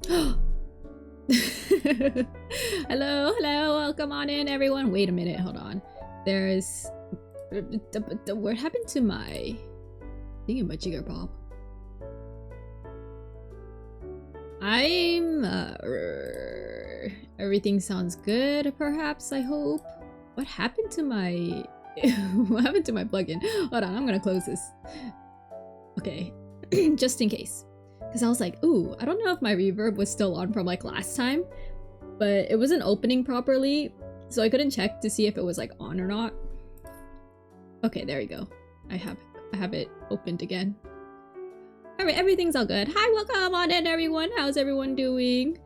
Hello, welcome on in, everyone. Wait a minute, hold on. There's... What happened to my... thingamajiggerbob? Everything sounds good, perhaps, I hope. What happened to my... what happened to my plugin? Hold on, I'm gonna close this. Okay, just in case. Because I was like, ooh, I don't know if my reverb was still on from like last time, but it wasn't opening properly, so I couldn't check to see if it was like on or not. Okay, there you go. I have it opened again. Alright, everything's all good. Hi, welcome on in, everyone. How's everyone doing?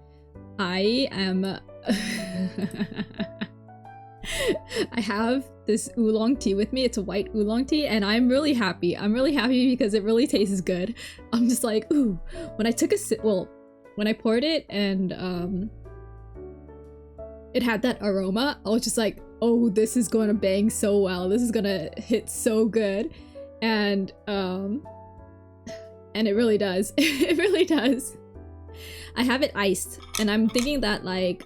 I am... I have this oolong tea with me. It's a white oolong tea, and I'm really happy. I'm really happy because it really tastes good. I'm just like, ooh. When I took a sip, well, when I poured it and it had that aroma, I was just like, oh, this is gonna bang so well. This is gonna hit so good, and it really does. It really does. I have it iced, and I'm thinking that like,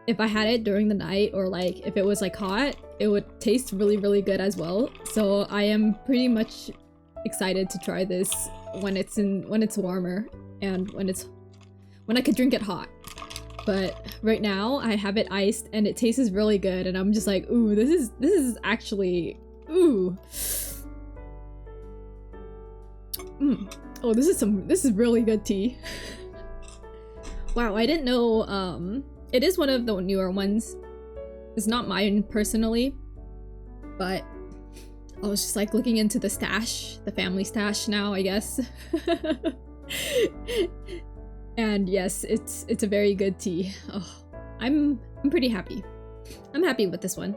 if I had it during the night or like if it was like hot, it would taste really, really good as well. So I am pretty much excited to try this when it's warmer and when I could drink it hot. But right now I have it iced and it tastes really good, and I'm just like, ooh, this is actually, ooh. Oh, this is really good tea. Wow, I didn't know, it is one of the newer ones. It's not mine personally, but I was just like looking into the stash, the family stash now, I guess. And yes, it's a very good tea. Oh, I'm pretty happy. I'm happy with this one.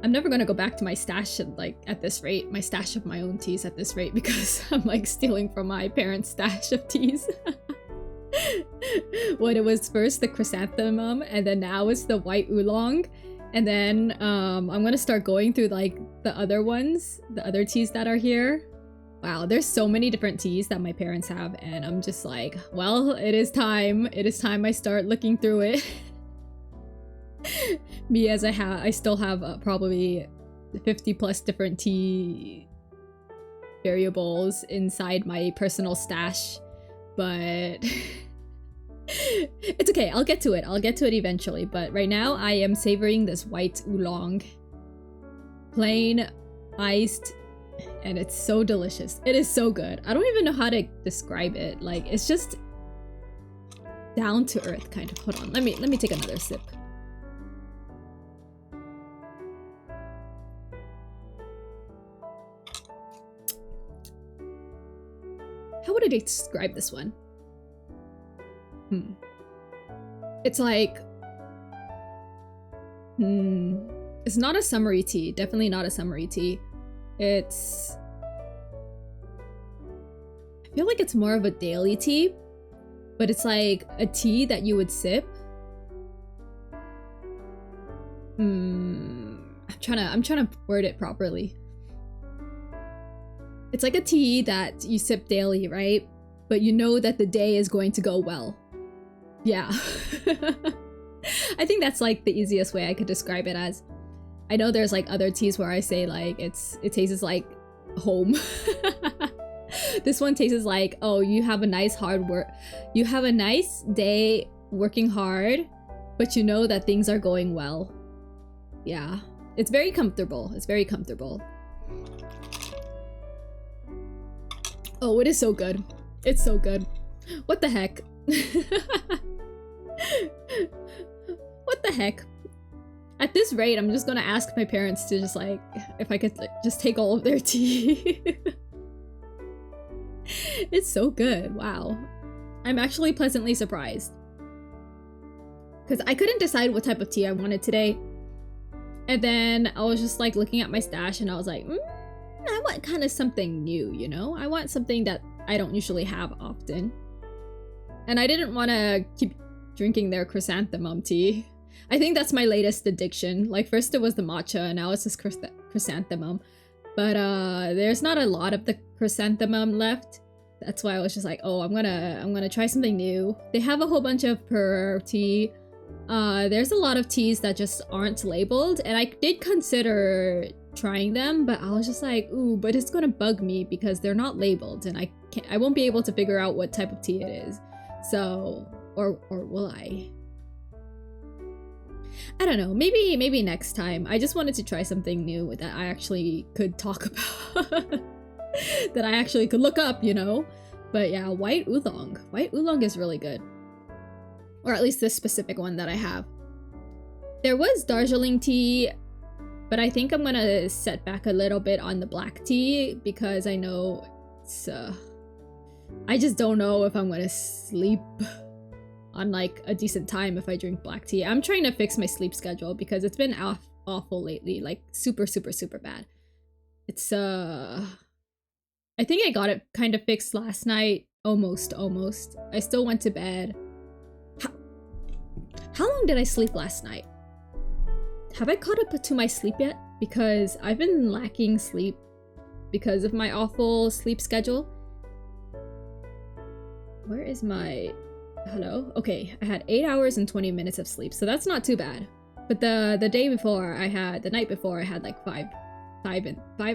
I'm never gonna go back to my stash at this rate, my stash of my own teas at this rate, because I'm like stealing from my parents' stash of teas. When it was first the chrysanthemum, and then now it's the white oolong, and then I'm gonna start going through like the other ones, the other teas that are here. Wow, there's so many different teas that my parents have, and I'm just like, well, it is time I start looking through it. Me, as I still have probably 50 plus different tea variables inside my personal stash, but it's okay. I'll get to it eventually, but right now I am savoring this white oolong, plain iced, and it's so delicious. It is so good. I don't even know how to describe it. Like, it's just down to earth kind of. Hold on, let me take another sip. How would I describe this one? It's like, it's not a summery tea. Definitely not a summery tea. I feel like it's more of a daily tea, but it's like a tea that you would sip. I'm trying to word it properly. It's like a tea that you sip daily, right? But you know that the day is going to go well. Yeah. I think that's like the easiest way I could describe it as. I know there's like other teas where I say like it tastes like home. This one tastes like, oh, you have a nice you have a nice day working hard, but you know that things are going well. Yeah. It's very comfortable. It's very comfortable. Oh, it is so good. It's so good. What the heck? What the heck? At this rate, I'm just gonna ask my parents to just like, if I could just take all of their tea. It's so good. Wow. I'm actually pleasantly surprised. Because I couldn't decide what type of tea I wanted today. And then I was just like looking at my stash and I was like, I want kind of something new, you know? I want something that I don't usually have often. And I didn't want to keep drinking their chrysanthemum tea. I think that's my latest addiction. Like, first it was the matcha, and now it's just chrysanthemum. But there's not a lot of the chrysanthemum left. That's why I was just like, oh, I'm gonna try something new. They have a whole bunch of per tea. There's a lot of teas that just aren't labeled, and I did consider trying them, but I was just like, ooh, but it's gonna bug me because they're not labeled, and I won't be able to figure out what type of tea it is. So, or will I? I don't know, maybe next time. I just wanted to try something new that I actually could talk about. That I actually could look up, you know? But yeah, white oolong. White oolong is really good. Or at least this specific one that I have. There was Darjeeling tea, but I think I'm gonna set back a little bit on the black tea because I know it's, I just don't know if I'm gonna sleep on like a decent time if I drink black tea. I'm trying to fix my sleep schedule because it's been awful lately, like super bad. It's I think I got it kind of fixed last night, almost. I still went to bed. How long did I sleep last night? Have I caught up to my sleep yet? Because I've been lacking sleep because of my awful sleep schedule. Where is my... Hello? Okay, I had 8 hours and 20 minutes of sleep, so that's not too bad. But the night before I had like 5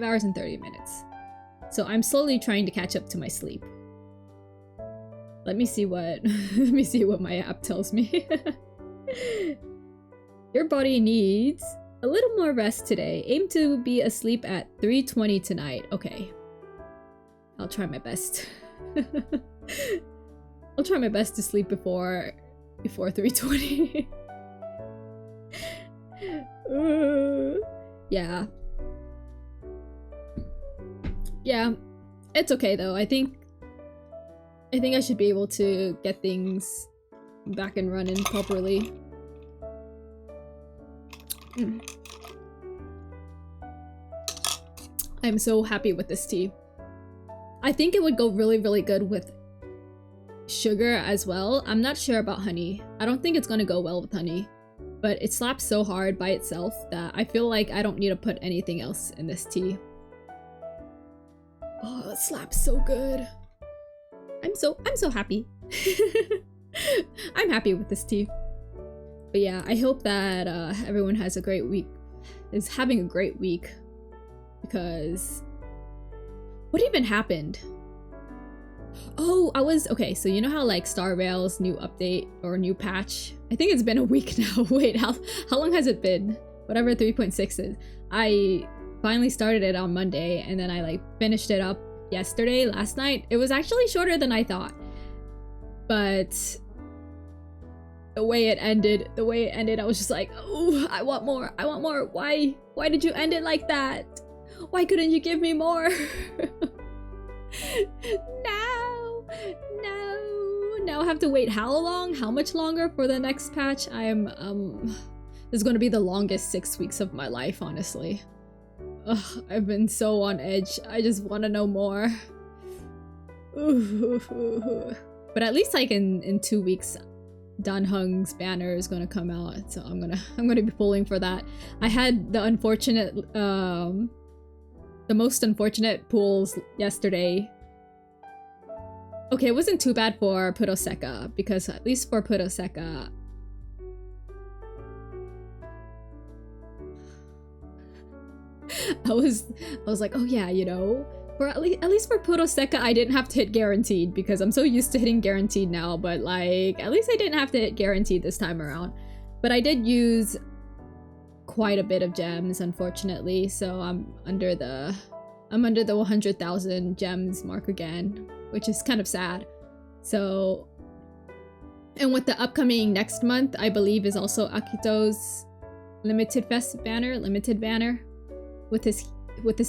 hours and 30 minutes. So I'm slowly trying to catch up to my sleep. Let me see what my app tells me. Your body needs a little more rest today. Aim to be asleep at 3:20 tonight. Okay. I'll try my best. I'll try my best to sleep before 3:20. Yeah. Yeah, it's okay though. I think I should be able to get things back and running properly. I'm so happy with this tea. I think it would go really good with sugar as well. I'm not sure about honey. I don't think it's gonna go well with honey, but it slaps so hard by itself that I feel like I don't need to put anything else in this tea. Oh, it slaps so good. I'm so happy. I'm happy with this tea. But yeah, I hope that everyone has a great week. Is having a great week. Because what even happened? Oh, okay, so you know how like Star Rail's new update or new patch? I think it's been a week now. Wait, how long has it been? Whatever 3.6 is. I finally started it on Monday and then I like finished it up last night. It was actually shorter than I thought. But the way it ended, I was just like, oh, I want more. Why did you end it like that? Why couldn't you give me more? Now I have to wait how long? How much longer for the next patch? This is gonna be the longest 6 weeks of my life, honestly. Ugh, I've been so on edge. I just want to know more. But at least like in 2 weeks, Dan Heng's banner is gonna come out, so I'm gonna be pulling for that. I had the most unfortunate pulls yesterday. Okay, it wasn't too bad for Puroseka, because at least for Puroseka, I was like, oh yeah, you know, for at least for Puroseka, I didn't have to hit guaranteed because I'm so used to hitting guaranteed now. But like, at least I didn't have to hit guaranteed this time around. But I did use quite a bit of gems, unfortunately. So I'm under the 100,000 gems mark again, which is kind of sad. So, and with the upcoming next month, I believe is also Akito's limited banner. With his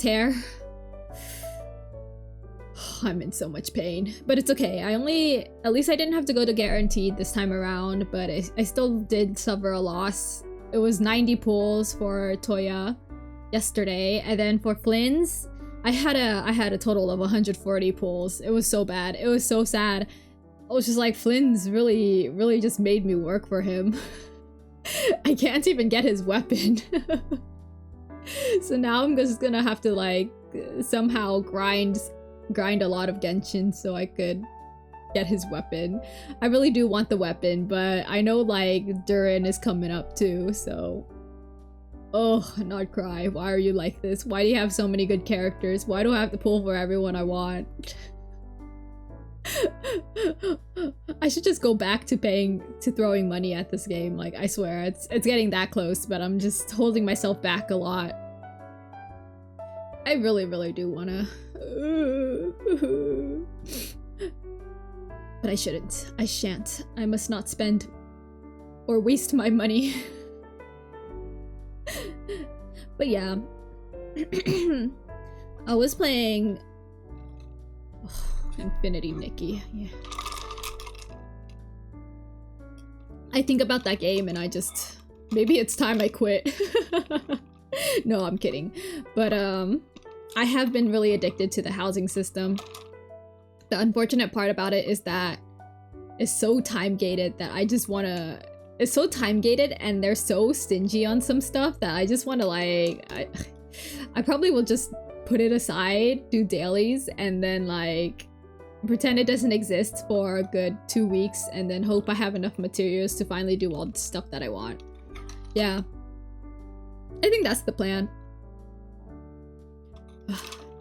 hair. I'm in so much pain, but it's okay. At least I didn't have to go to guaranteed this time around, but I still did suffer a loss. It was 90 pulls for Toya yesterday, and then for Flynn's, I had a total of 140 pulls. It was so bad. It was so sad. I was just like, Flynn's really just made me work for him. I can't even get his weapon. So now I'm just gonna have to like somehow grind grind a lot of Genshin so I could get his weapon. I really do want the weapon, but I know like Durin is coming up too, so... Oh, not cry. Why are you like this? Why do you have so many good characters? Why do I have to pull for everyone I want? I should just go back to throwing money at this game. Like, I swear, it's getting that close, but I'm just holding myself back a lot. I really, really do wanna... But I shouldn't. I shan't. I must not spend or waste my money. But yeah. I was playing... Infinity Nikki. Yeah. I think about that game and I just... Maybe it's time I quit. No, I'm kidding. But I have been really addicted to the housing system. The unfortunate part about it is that it's so time-gated that I just wanna... It's so time-gated and they're so stingy on some stuff that I just wanna like... I probably will just put it aside, do dailies, and then like... pretend it doesn't exist for a good 2 weeks and then hope I have enough materials to finally do all the stuff that I want. Yeah. I think that's the plan.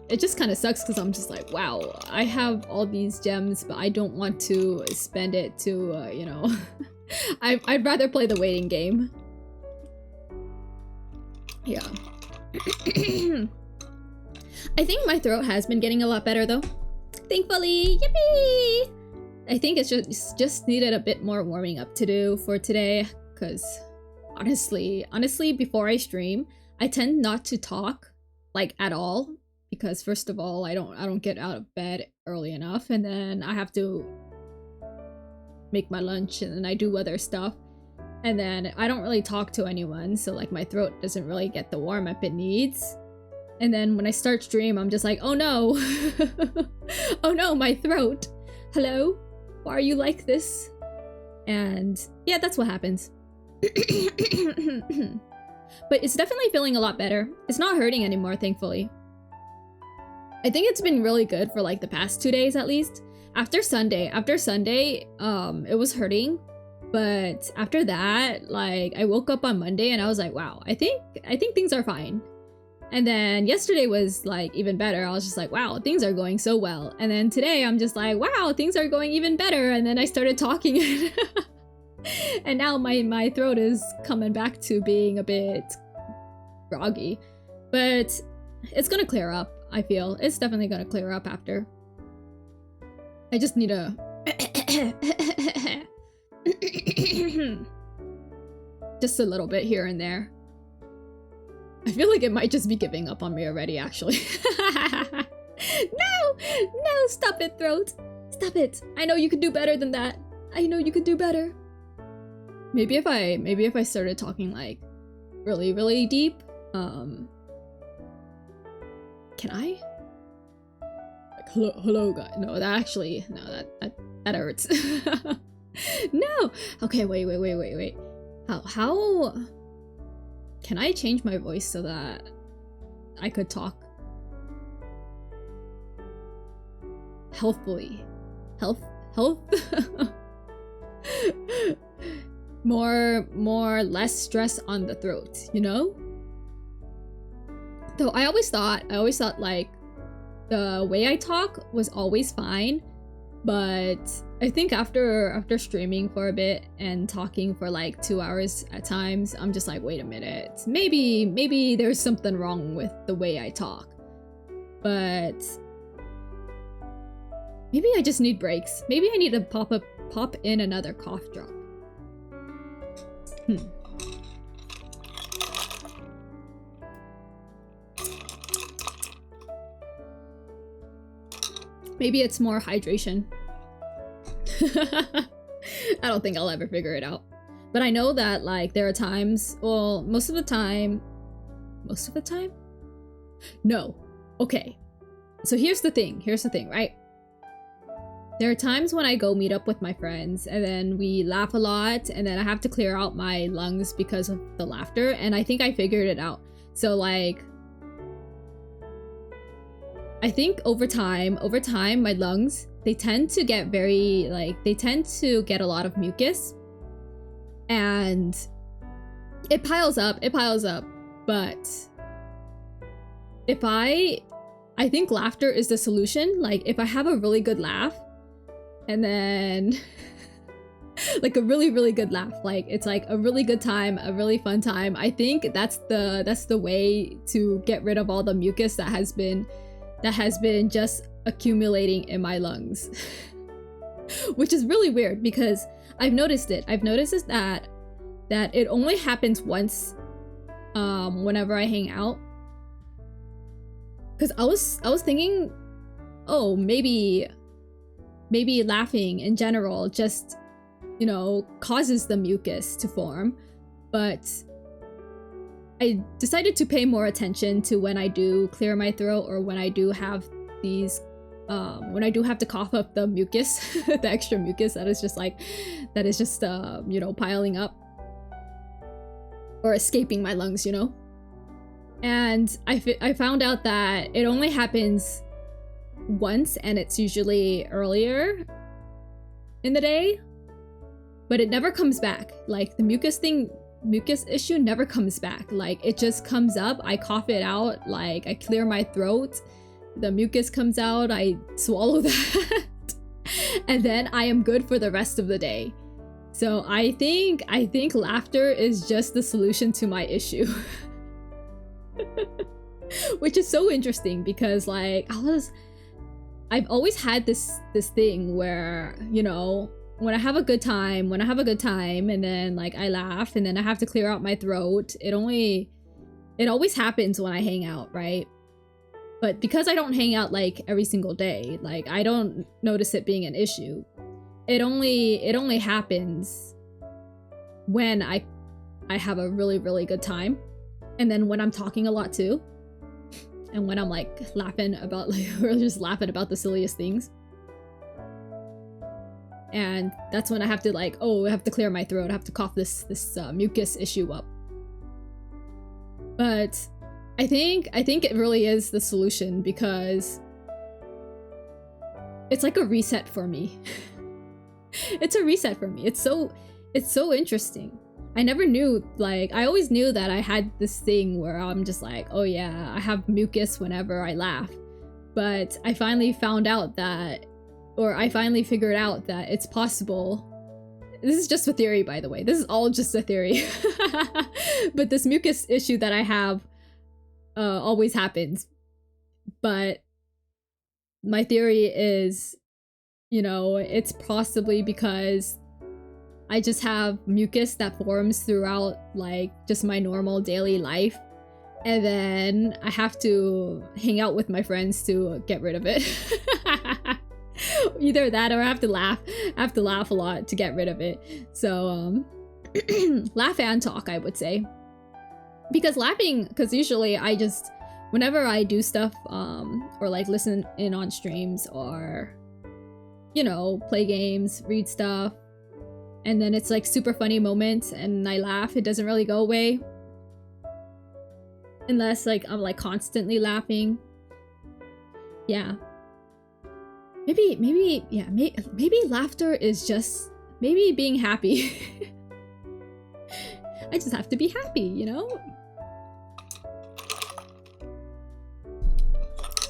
It just kind of sucks because I'm just like, wow, I have all these gems, but I don't want to spend it to, you know... I'd rather play the waiting game. Yeah. I think my throat has been getting a lot better though. Thankfully, yippee! I think it's just needed a bit more warming up to do for today, because honestly, before I stream, I tend not to talk like at all, because first of all, I don't get out of bed early enough, and then I have to make my lunch, and then I do other stuff, and then I don't really talk to anyone, so like my throat doesn't really get the warm up it needs. And then when I start stream, I'm just like, oh no. Oh no, my throat. Hello? Why are you like this? And yeah, that's what happens. But it's definitely feeling a lot better. It's not hurting anymore, thankfully. I think it's been really good for like the past 2 days at least. After Sunday, it was hurting. But after that, like I woke up on Monday and I was like, wow, I think things are fine. And then yesterday was like even better. I was just like, wow, things are going so well. And then today I'm just like, wow, things are going even better. And then I started talking. And now my throat is coming back to being a bit groggy. But it's gonna clear up, I feel. It's definitely gonna clear up after. I just need a... just a little bit here and there. I feel like it might just be giving up on me already, actually. No, stop it, throat. Stop it. I know you could do better than that. I know you could do better. Maybe if I started talking like really, really deep, can I? Like, hello, guy. No, that hurts. No. Okay, wait. How? Can I change my voice so that I could talk healthfully? Health? more less stress on the throat, you know? Though I always thought like the way I talk was always fine, but I think after streaming for a bit and talking for like 2 hours at times, I'm just like, wait a minute, maybe there's something wrong with the way I talk. But maybe I just need breaks. Maybe I need to pop in another cough drop. Maybe it's more hydration. I don't think I'll ever figure it out. But I know that like there are times, well, most of the time? No. Okay. So here's the thing, right? There are times when I go meet up with my friends and then we laugh a lot and then I have to clear out my lungs because of the laughter, and I think I figured it out. So like I think over time, my lungs, they tend to get very, like, they tend to get a lot of mucus. And it piles up, but I think laughter is the solution. Like, if I have a really good laugh, and then like a really, really good laugh, like it's like a really good time, a really fun time, I think that's the way to get rid of all the mucus that has been just accumulating in my lungs. Which is really weird, because I've noticed that it only happens once whenever I hang out. Because I was thinking, oh, maybe laughing in general just, you know, causes the mucus to form. But I decided to pay more attention to when I do clear my throat, or when I do have these when I do have to cough up the mucus, the extra mucus that is just you know, piling up or escaping my lungs, you know. And I found out that it only happens once, and it's usually earlier in the day, but it never comes back. Like, the mucus issue never comes back. Like, it just comes up, I cough it out, like I clear my throat, the mucus comes out, I swallow that, and then I am good for the rest of the day. So I think laughter is just the solution to my issue. Which is so interesting, because like I've always had this thing where, you know, when I have a good time, and then like I laugh, and then I have to clear out my throat, it always happens when I hang out, right? But because I don't hang out like every single day, like I don't notice it being an issue. It only happens when I have a really, really good time, and then when I'm talking a lot too, and when I'm like laughing about or just laughing about the silliest things. And that's when I have to like, oh, I have to clear my throat, I have to cough this mucus issue up. But I think it really is the solution, because it's like a reset for me. It's a reset for me. It's so interesting. I never knew, like, I always knew that I had this thing where I'm just like, oh yeah, I have mucus whenever I laugh. But I finally found out that, or I finally figured out that it's possible. This is just a theory, by the way. This is all just a theory. But this mucus issue that I have always happens. But my theory is, you know, it's possibly because I just have mucus that forms throughout like just my normal daily life, and then I have to hang out with my friends to get rid of it. Either that, or I have to laugh a lot to get rid of it. So laugh and talk, I would say, because usually I just, whenever I do stuff or like listen in on streams, or, you know, play games, read stuff, and then it's like super funny moments and I laugh, it doesn't really go away unless like I'm like constantly laughing. Yeah, maybe laughter is just maybe being happy. I just have to be happy, you know.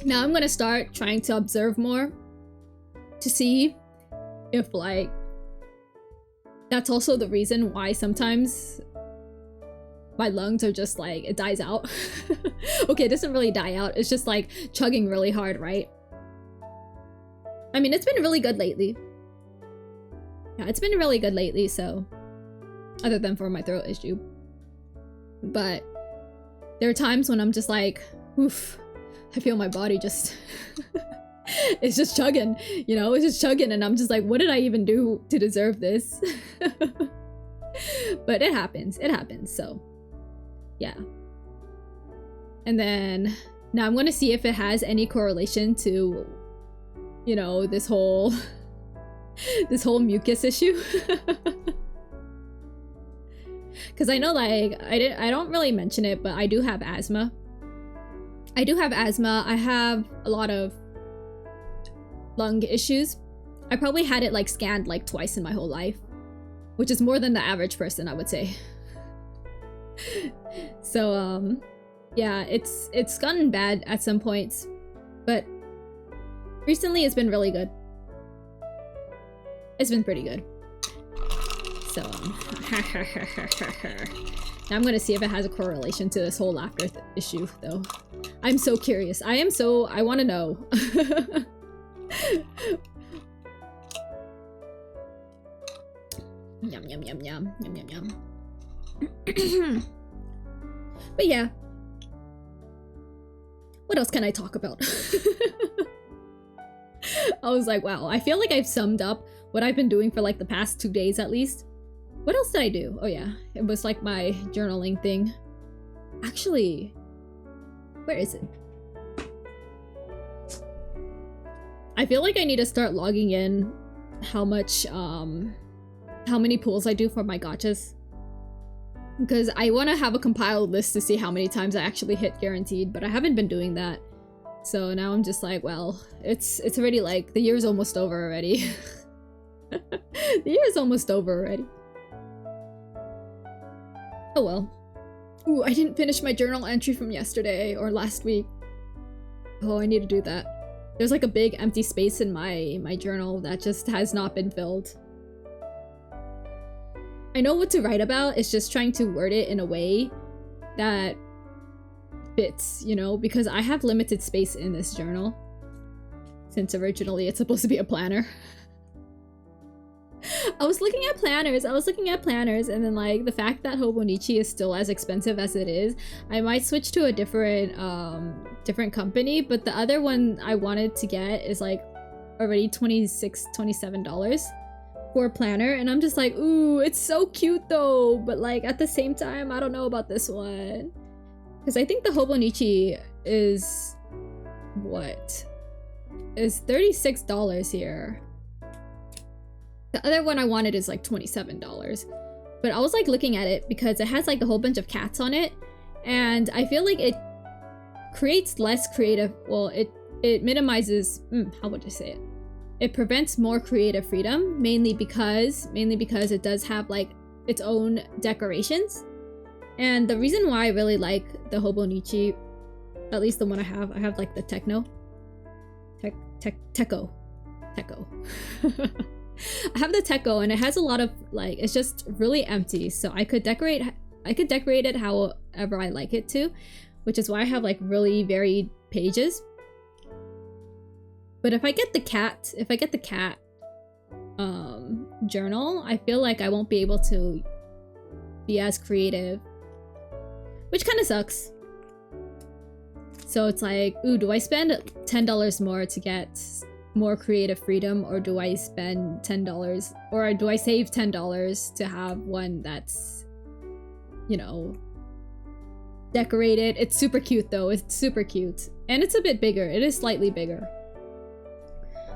Now I'm gonna start trying to observe more to see if like that's also the reason why sometimes my lungs are just like, it dies out. Okay, it doesn't really die out, it's just like chugging really hard, right? I mean, it's been really good lately. Yeah, it's been really good lately, so other than for my throat issue. But there are times when I'm just like, oof, I feel my body just it's just chugging, you know, it's just chugging, and I'm just like, what did I even do to deserve this? But it happens, so yeah. And then now I'm gonna see if it has any correlation to, you know, this whole mucus issue. Because I know, like, I don't really mention it, but I do have asthma. I do have asthma. I have a lot of lung issues. I probably had it like scanned like twice in my whole life, which is more than the average person, I would say. So yeah, it's gotten bad at some points, but recently it's been really good. It's been pretty good. So now I'm gonna see if it has a correlation to this whole laughter issue though. I'm so curious. I want to know. Yum yum yum yum yum yum yum. But yeah, what else can I talk about? I was like, wow, I feel like I've summed up what I've been doing for like the past 2 days at least. What else did I do? Oh yeah, it was like my journaling thing. Actually, where is it? I feel like I need to start logging in how many pulls I do for my gachas. Because I want to have a compiled list to see how many times I actually hit guaranteed, but I haven't been doing that. So now I'm just like, well, it's already like, the year's almost over already. The year's almost over already. Oh well. Ooh, I didn't finish my journal entry from yesterday or last week. Oh, I need to do that. There's like a big empty space in my journal that just has not been filled. I know what to write about, it's just trying to word it in a way that fits, you know, because I have limited space in this journal. Since originally it's supposed to be a planner. I was looking at planners, and then like the fact that Hobonichi is still as expensive as it is, I might switch to a different company, but the other one I wanted to get is like already $27 for a planner, and I'm just like, ooh, it's so cute though, but like at the same time, I don't know about this one. Because I think the Hobonichi is, what? Is $36 here. The other one I wanted is like $27. But I was like looking at it because it has like a whole bunch of cats on it, and I feel like it creates less creative, well, it minimizes, how would I say it? It prevents more creative freedom, mainly because it does have like its own decorations. And the reason why I really like the Hobonichi, at least the one I have like the Techo. I have the Techo, and it has a lot of like, it's just really empty, so I could decorate it however I like it to, which is why I have like really varied pages. But if I get the cat journal, I feel like I won't be able to be as creative, which kind of sucks. So it's like, ooh, do I spend $10 more to get more creative freedom, or do I spend $10, or do I save $10 to have one that's, you know, decorated? It's super cute though, it's super cute. And it's a bit bigger, it is slightly bigger.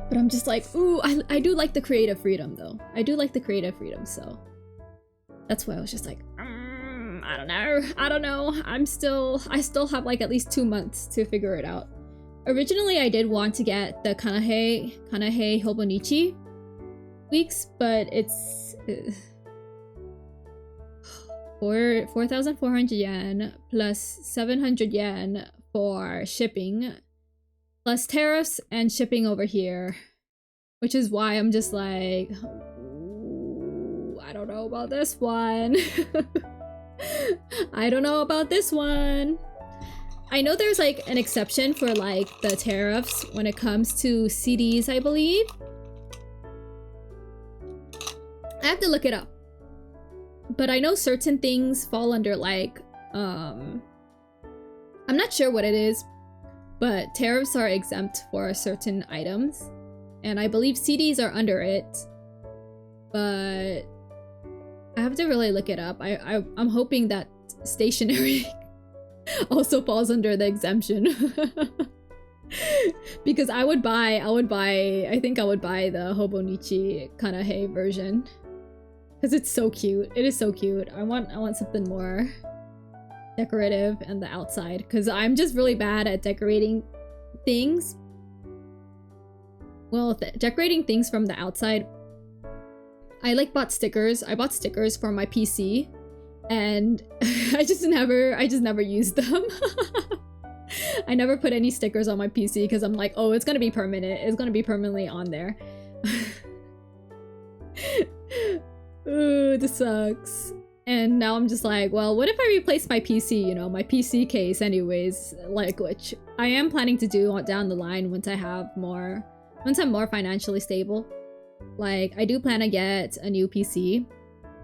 But I'm just like, ooh, I do like the creative freedom though. I do like the creative freedom, so that's why I was just like, I don't know. I still have like at least 2 months to figure it out. Originally, I did want to get the Kanahei Hobonichi weeks, but it's 4,400 yen plus 700 yen for shipping, plus tariffs and shipping over here, which is why I'm just like, ooh, I don't know about this one. I don't know about this one. I know there's like an exception for like the tariffs when it comes to CDs, I believe. I have to look it up. But I know certain things fall under like, I'm not sure what it is, but tariffs are exempt for certain items. And I believe CDs are under it. But I have to really look it up. I'm hoping that stationery also falls under the exemption. Because I think I would buy the Hobonichi Kanahei version. Because it's so cute. It is so cute. I want something more. decorative and the outside, because I'm just really bad at decorating things. Well, decorating things from the outside. I like bought stickers. I bought stickers for my PC, and I just never used them. I never put any stickers on my PC because I'm like, oh, it's gonna be permanent. It's gonna be permanently on there. Ooh, this sucks. And now I'm just like, well, what if I replace my PC, you know, my PC case anyways, like, which I am planning to do down the line once I'm more financially stable. Like, I do plan to get a new PC.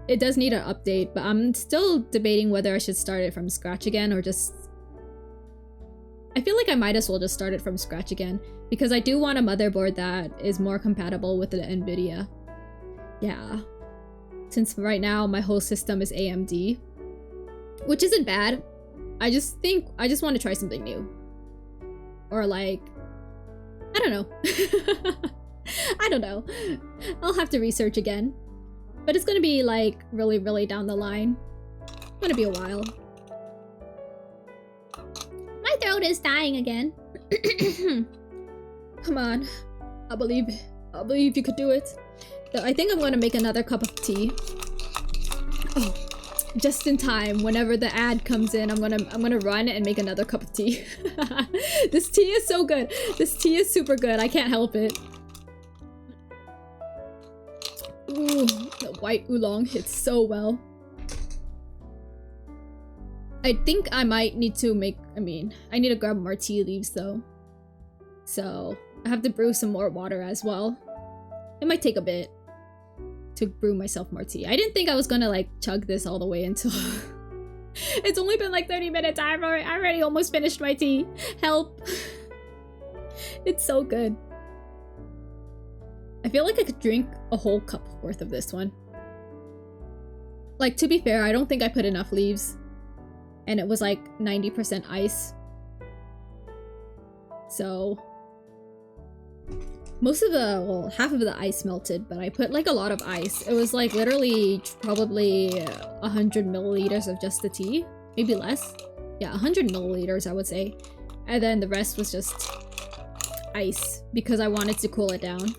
It does need an update, but I'm still debating whether I should start it from scratch again or just... I feel like I might as well just start it from scratch again, because I do want a motherboard that is more compatible with the NVIDIA. Yeah. Since right now my whole system is AMD, which isn't bad. I just want to try something new. Or like, I don't know. I don't know. I'll have to research again. But it's gonna be like really, really down the line. It's gonna be a while. My throat is dying again. Come on. I believe you could do it. I think I'm gonna make another cup of tea. Oh, just in time. Whenever the ad comes in, I'm gonna run and make another cup of tea. This tea is so good. This tea is super good. I can't help it. Ooh, the white oolong hits so well. I think I might need to make. I need to grab more tea leaves though. So I have to brew some more water as well. It might take a bit to brew myself more tea. I didn't think I was gonna like chug this all the way until it's only been like 30 minutes. I already almost finished my tea. Help. It's so good. I feel like I could drink a whole cup worth of this one. Like, to be fair, I don't think I put enough leaves, and it was like 90% ice. So half of the ice melted, but I put like a lot of ice. It was like literally probably 100 milliliters of just the tea, maybe less. Yeah, 100 milliliters, I would say. And then the rest was just ice because I wanted to cool it down.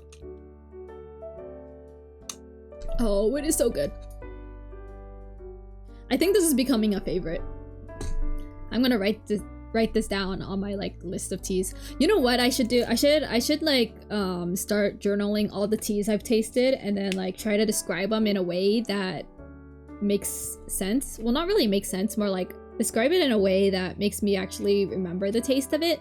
Oh, it is so good. I think this is becoming a favorite. I'm gonna write this down on my like list of teas. You know what I should do? I should like start journaling all the teas I've tasted and then like try to describe them in a way that makes sense. Well, not really make sense, more like describe it in a way that makes me actually remember the taste of it.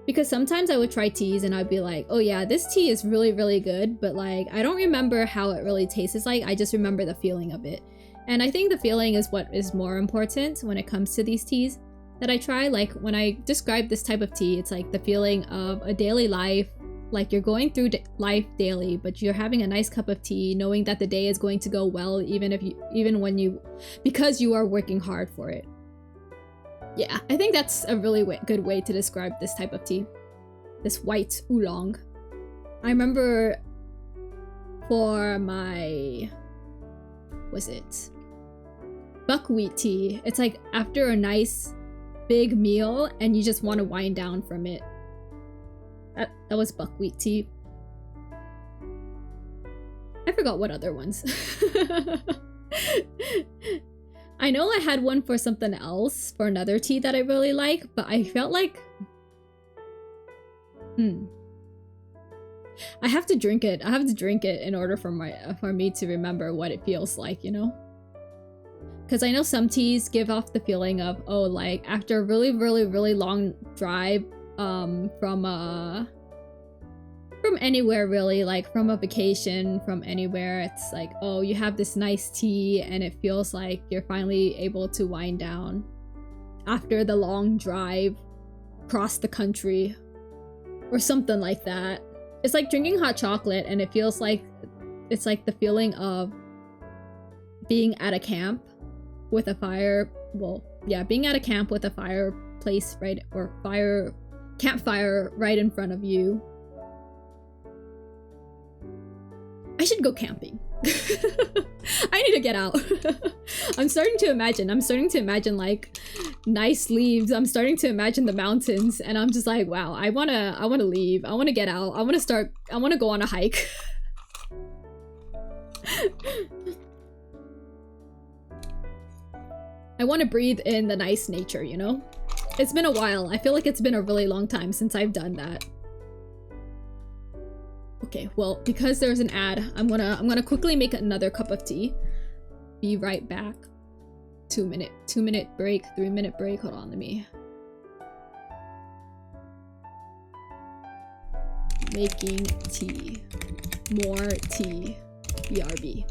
Because sometimes I would try teas and I'd be like, oh yeah, this tea is really, really good, but like I don't remember how it really tastes like. I just remember the feeling of it. And I think the feeling is what is more important when it comes to these teas that I try. Like when I describe this type of tea, it's like the feeling of a daily life, like you're going through life daily, but you're having a nice cup of tea, knowing that the day is going to go well, because you are working hard for it. Yeah, I think that's a really good way to describe this type of tea. This white oolong. I remember for my, buckwheat tea. It's like after a nice big meal and you just want to wind down from it. That was buckwheat tea. I forgot what other ones. I know I had one for something else, for another tea that I really like, but I felt like... I have to drink it. I have to drink it in order for me to remember what it feels like, you know? Because I know some teas give off the feeling of, oh, like, after a really, really, really long drive from anywhere really, like from a vacation, from anywhere, it's like, oh, you have this nice tea and it feels like you're finally able to wind down after the long drive across the country or something like that. It's like drinking hot chocolate and it feels like it's like the feeling of being at a camp with a fire. Well, yeah, being at a camp with a fireplace, right, or campfire right in front of you. I should go camping. I need to get out. I'm starting to imagine like nice leaves. I'm starting to imagine the mountains, and I'm just like, wow, I wanna leave. I wanna get out. I wanna go on a hike. I wanna breathe in the nice nature, you know? It's been a while. I feel like it's been a really long time since I've done that. Okay, well, because there's an ad, I'm gonna quickly make another cup of tea. Be right back. 2-minute break, 3-minute break. Hold on, let me. Making tea. More tea. BRB.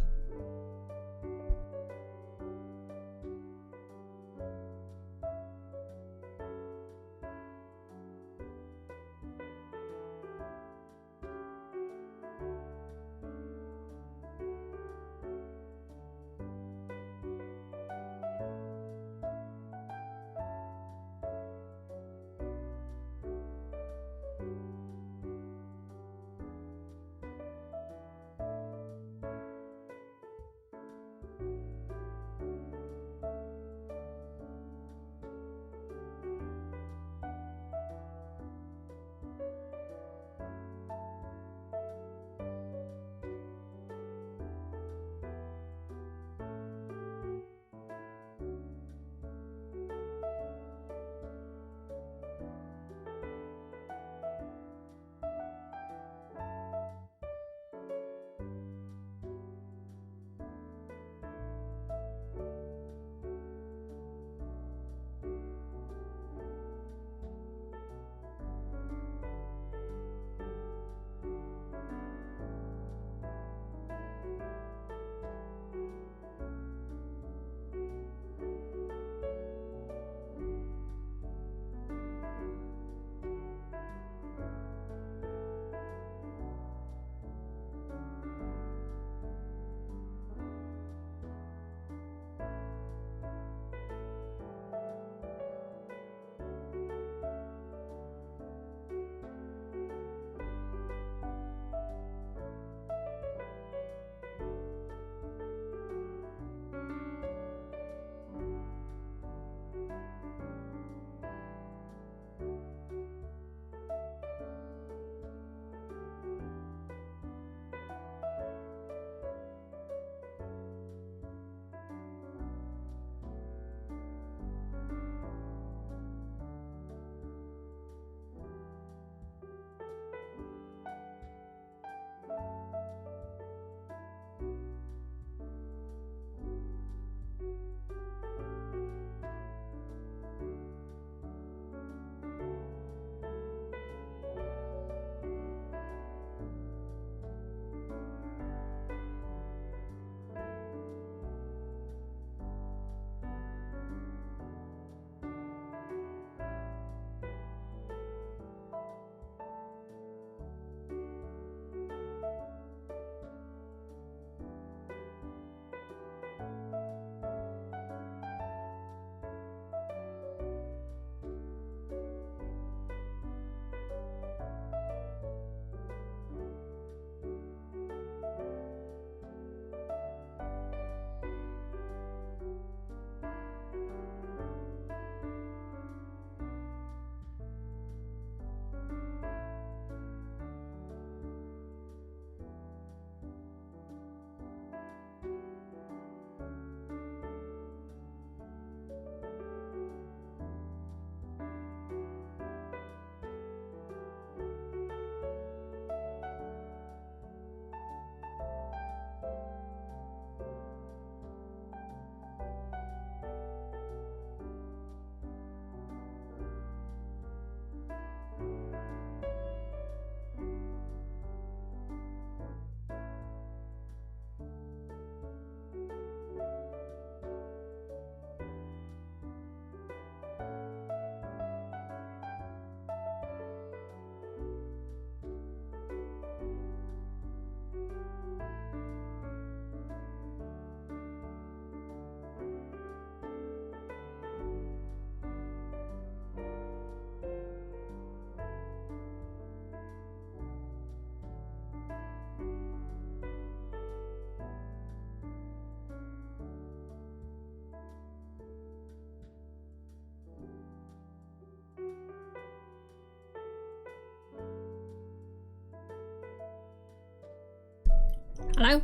Hello?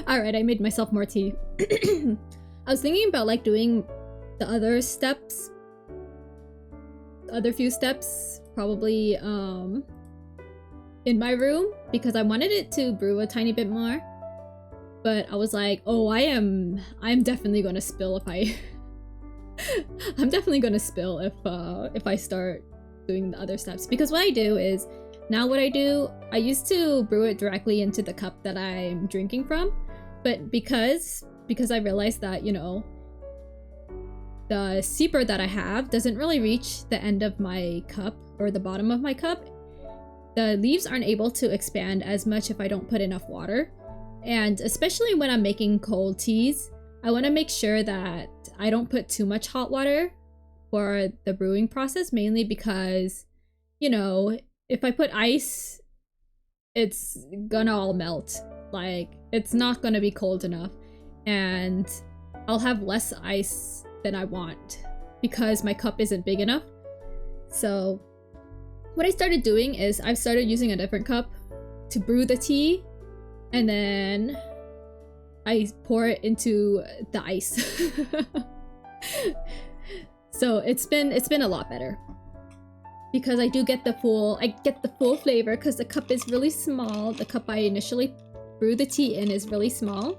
Alright, I made myself more tea. I was thinking about like doing the other steps. The other few steps, probably in my room, because I wanted it to brew a tiny bit more. But I was like, oh, I'm definitely gonna spill if I I'm definitely gonna spill if I start doing the other steps. Because what I do is, now what I do, I used to brew it directly into the cup that I'm drinking from, but because I realized that, you know, the seeper that I have doesn't really reach the end of my cup or the bottom of my cup, the leaves aren't able to expand as much if I don't put enough water. And especially when I'm making cold teas, I want to make sure that I don't put too much hot water for the brewing process, mainly because, you know, if I put ice, it's gonna all melt. Like, it's not gonna be cold enough, and I'll have less ice than I want because my cup isn't big enough. So what I started doing is I've started using a different cup to brew the tea, and then I pour it into the ice. So it's been a lot better, because I do get the full flavor, because the cup is really small. The cup I initially brew the tea in is really small,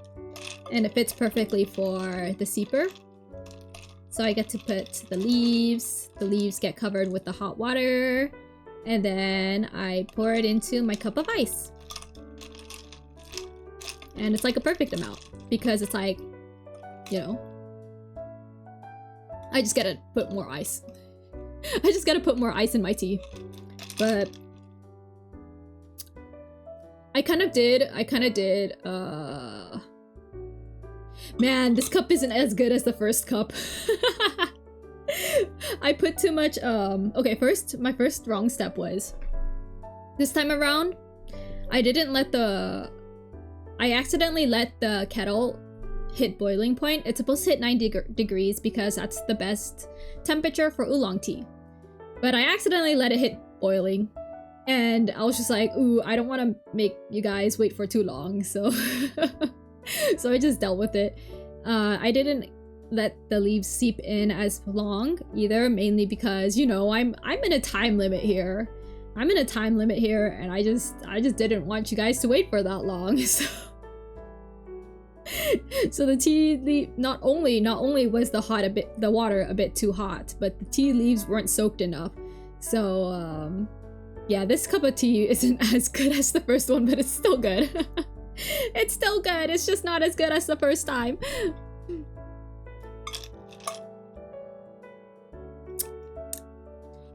and it fits perfectly for the seeper. So I get to put the leaves get covered with the hot water, and then I pour it into my cup of ice. And it's like a perfect amount, because it's like, you know, I just gotta put more ice. I just gotta put more ice in my tea. But I kind of did, man, this cup isn't as good as the first cup. I put too much, okay, my first wrong step was, this time around, I accidentally let the kettle hit boiling point. It's supposed to hit 90 degrees because that's the best temperature for oolong tea. But I accidentally let it hit boiling, and I was just like, ooh, I don't want to make you guys wait for too long, so so I just dealt with it. I didn't let the leaves seep in as long either, mainly because, you know, I'm in a time limit here. I'm in a time limit here, and I just didn't want you guys to wait for that long. So the tea not only was the water a bit too hot, but the tea leaves weren't soaked enough. So yeah, this cup of tea isn't as good as the first one, but it's still good. It's still good. It's just not as good as the first time.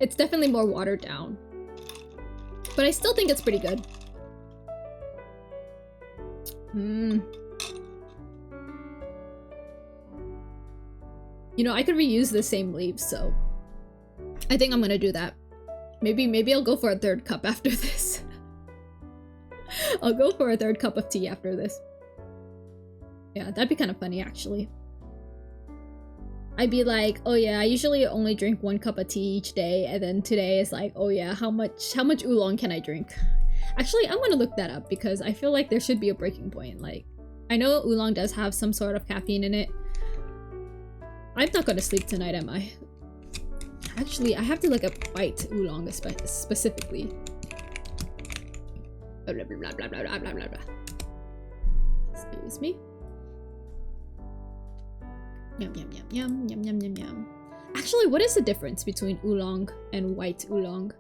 It's definitely more watered down, but I still think it's pretty good. You know, I could reuse the same leaves, so I think I'm gonna do that. Maybe I'll go for a third cup after this. I'll go for a third cup of tea after this. Yeah, that'd be kind of funny, actually. I'd be like, oh yeah, I usually only drink 1 cup of tea each day, and then today is like, oh yeah, how much oolong can I drink? Actually, I'm gonna look that up, because I feel like there should be a breaking point. Like, I know oolong does have some sort of caffeine in it. I'm not gonna sleep tonight, am I? Actually, I have to look up white oolong specifically. Blah, blah, blah, blah, blah, blah, blah, blah, blah. Excuse me. Yum, yum, yum, yum, yum, yum, yum, yum. Actually, what is the difference between oolong and white oolong?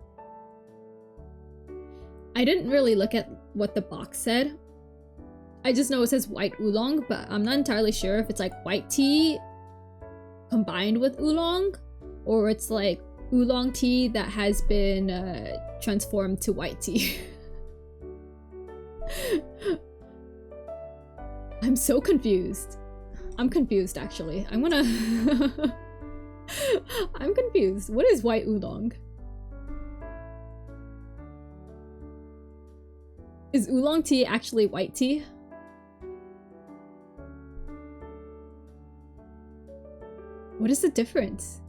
I didn't really look at what the box said. I just know it says white oolong, but I'm not entirely sure if it's like white tea combined with oolong, or it's like oolong tea that has been transformed to white tea. I'm so confused. I'm confused, actually. I'm gonna... I'm confused. What is white oolong? Is oolong tea actually white tea? What is the difference?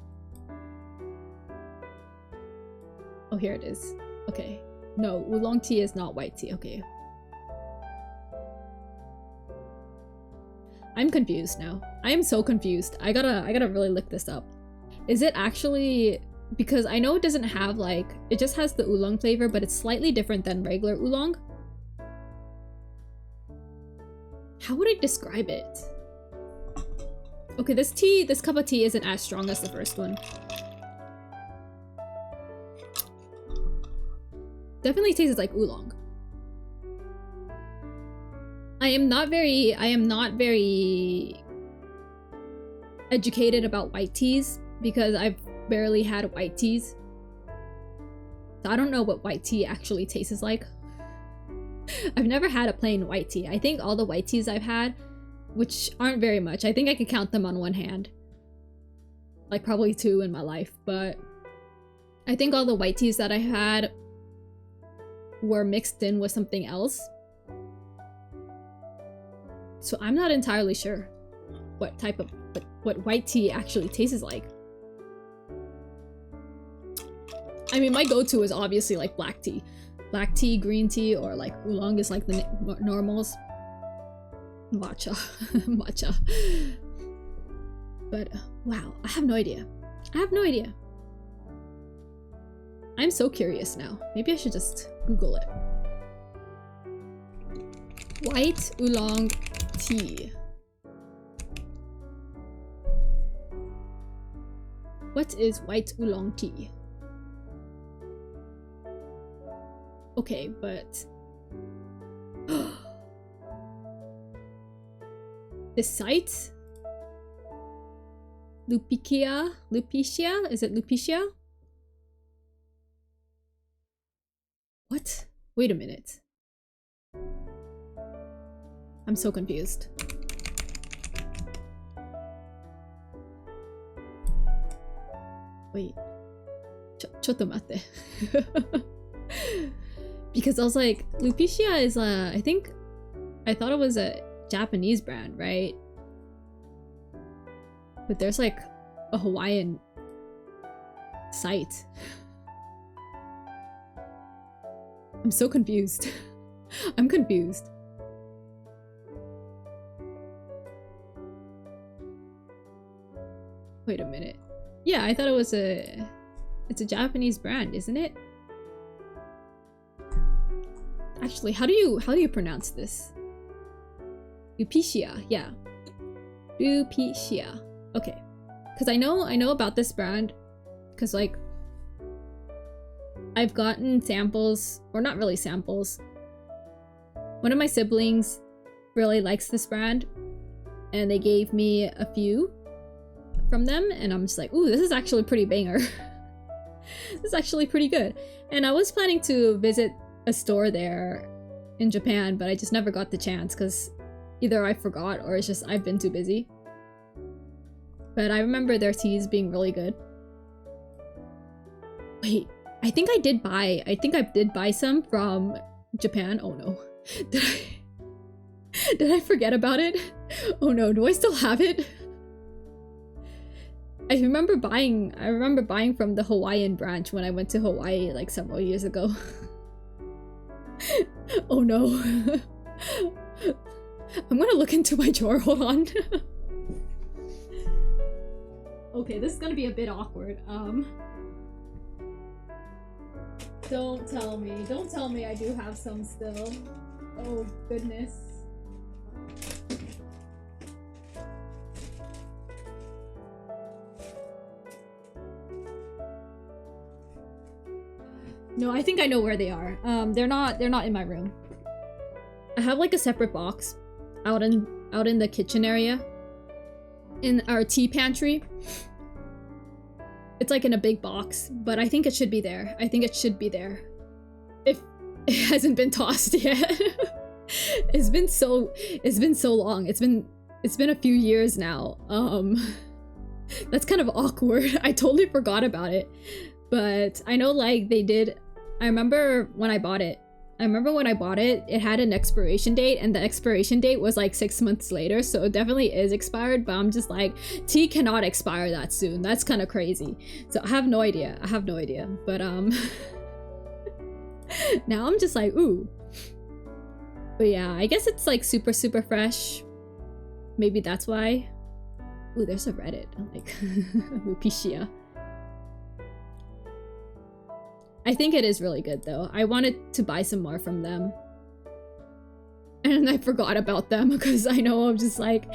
Oh, here it is. Okay. No, oolong tea is not white tea. Okay. I'm confused now. I am so confused. I gotta really look this up. Is it actually, because I know it doesn't have like, it just has the oolong flavor, but it's slightly different than regular oolong. How would I describe it? Okay, this cup of tea isn't as strong as the first one. Definitely tastes like oolong. I am not very educated about white teas because I've barely had white teas. So I don't know what white tea actually tastes like. I've never had a plain white tea. I think all the white teas I've had, which aren't very much, I think I could count them on one hand. Like probably 2 in my life, but I think all the white teas that I had were mixed in with something else. So I'm not entirely sure what type of, what white tea actually tastes like. I mean, my go-to is obviously like black tea. Black tea, green tea, or like oolong is like the normals. Matcha. Matcha. But wow, I have no idea. I have no idea. I'm so curious now. Maybe I should just Google it. White oolong tea. What is white oolong tea? Okay, but the site? Lupicia? Is it Lupicia? What? Wait a minute. I'm so confused. Wait. Chotto matte. Because I was like, Lupicia is I thought it was a Japanese brand, right? But there's like a Hawaiian site. I'm so confused. I'm confused. Wait a minute. Yeah, I thought it was it's a Japanese brand, isn't it? Actually, how do you pronounce this? Lupicia, yeah. Lupicia. Okay. Cause I know about this brand. Cause like I've gotten samples, or not really samples. One of my siblings really likes this brand, and they gave me a few from them, and I'm just like, ooh, this is actually pretty banger. This is actually pretty good. And I was planning to visit a store there in Japan, but I just never got the chance because either I forgot or it's just I've been too busy. But I remember their teas being really good. Wait, I think I did buy some from Japan. Oh no. Did I forget about it? Oh no, do I still have it? I remember buying from the Hawaiian branch when I went to Hawaii like several years ago. Oh no. I'm gonna look into my drawer, hold on. Okay, this is gonna be a bit awkward. Don't tell me I do have some still. Oh goodness. No, I think I know where they are. They're not in my room. I have like a separate box out in the kitchen area. In our tea pantry. It's like in a big box, but I think it should be there. I think it should be there. If it hasn't been tossed yet. It's been so long. It's been a few years now. That's kind of awkward. I totally forgot about it. But I know like they did. I remember when I bought it, it had an expiration date, and the expiration date was like 6 months later, so it definitely is expired, but I'm just like, tea cannot expire that soon. That's kind of crazy. So I have no idea. But now I'm just like, ooh. But yeah, I guess it's like super fresh. Maybe that's why. Ooh, there's a Reddit. Like, Lupicia. I think it is really good though. I wanted to buy some more from them. And I forgot about them because I know I'm just like,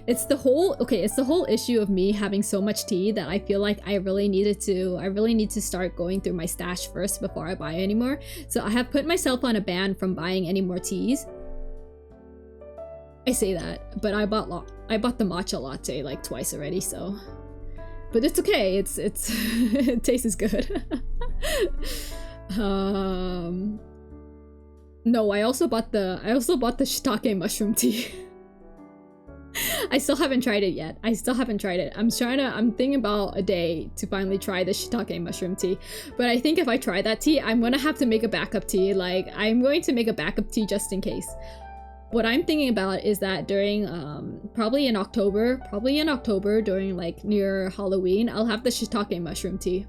it's the whole issue of me having so much tea that I feel like I really need to start going through my stash first before I buy anymore. So I have put myself on a ban from buying any more teas. I say that, but I bought the matcha latte like twice already, so. But it's okay, it tastes good. No, I also bought the shiitake mushroom tea. I still haven't tried it yet. I'm thinking about a day to finally try the shiitake mushroom tea. But I think if I try that tea, I'm gonna have to make a backup tea. Like, I'm going to make a backup tea just in case. What I'm thinking about is that during, probably in October, during like near Halloween, I'll have the shiitake mushroom tea.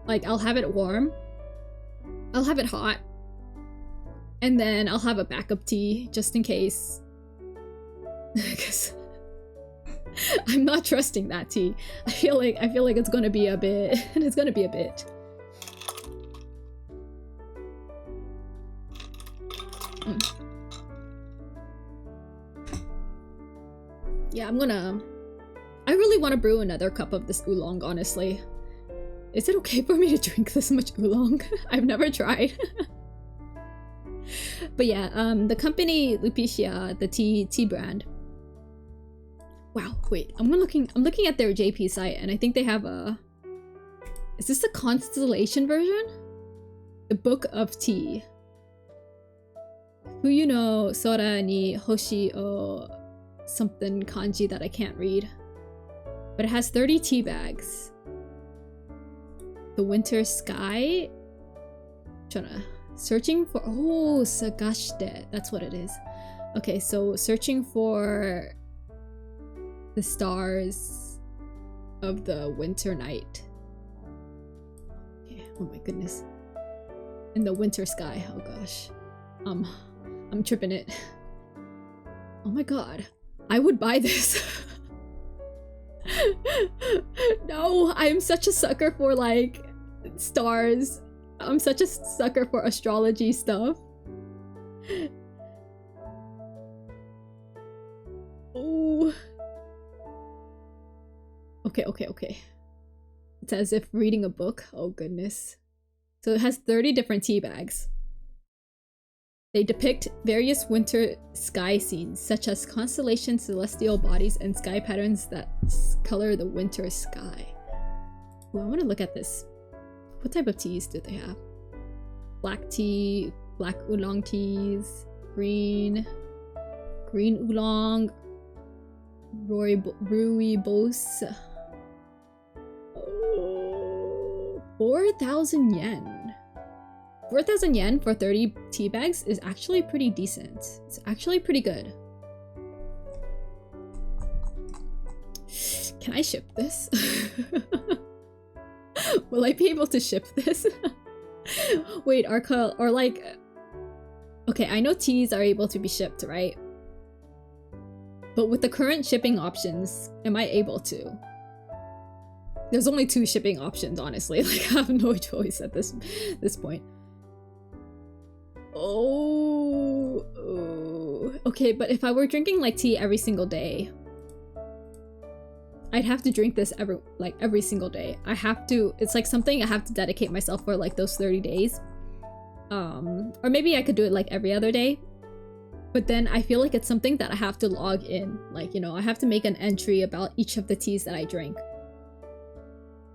Like, I'll have it warm. I'll have it hot. And then I'll have a backup tea just in case. Because I'm not trusting that tea. I feel like it's gonna be a bit. It's gonna be a bit. Yeah, I really want to brew another cup of this oolong, honestly. Is it okay for me to drink this much oolong? I've never tried. But yeah, the company Lupicia, the tea brand. Wow, wait, I'm looking at their JP site and I think they have a. Is this the Constellation version? The Book of Tea. Fuyu no sora ni hoshi o something kanji that I can't read. But it has 30 tea bags. The Winter Sky. Searching for, oh, sagashite. That's what it is. Okay, so searching for the stars of the winter night. Okay, oh my goodness. In the winter sky, oh gosh. I'm tripping it. Oh my god. I would buy this. No, I'm such a sucker for like stars. I'm such a sucker for astrology stuff. Oh. Okay. It's as if reading a book. Oh goodness. So it has 30 different tea bags. They depict various winter sky scenes, such as constellations, celestial bodies, and sky patterns that color the winter sky. Ooh, I want to look at this. What type of teas do they have? Black tea, black oolong teas, green oolong, rooibos. Oh, 4,000 yen. 4,000 yen for 30 tea bags is actually pretty decent. It's actually pretty good. Can I ship this? Will I be able to ship this? Wait, or like... Okay, I know teas are able to be shipped, right? But with the current shipping options, am I able to? There's only 2 shipping options, honestly. Like, I have no choice at this point. Oh, okay, but if I were drinking like tea every single day, I'd have to drink this every single day. I have to, it's like something I have to dedicate myself for like those 30 days. Or maybe I could do it like every other day. But then I feel like it's something that I have to log in. Like, you know, I have to make an entry about each of the teas that I drink.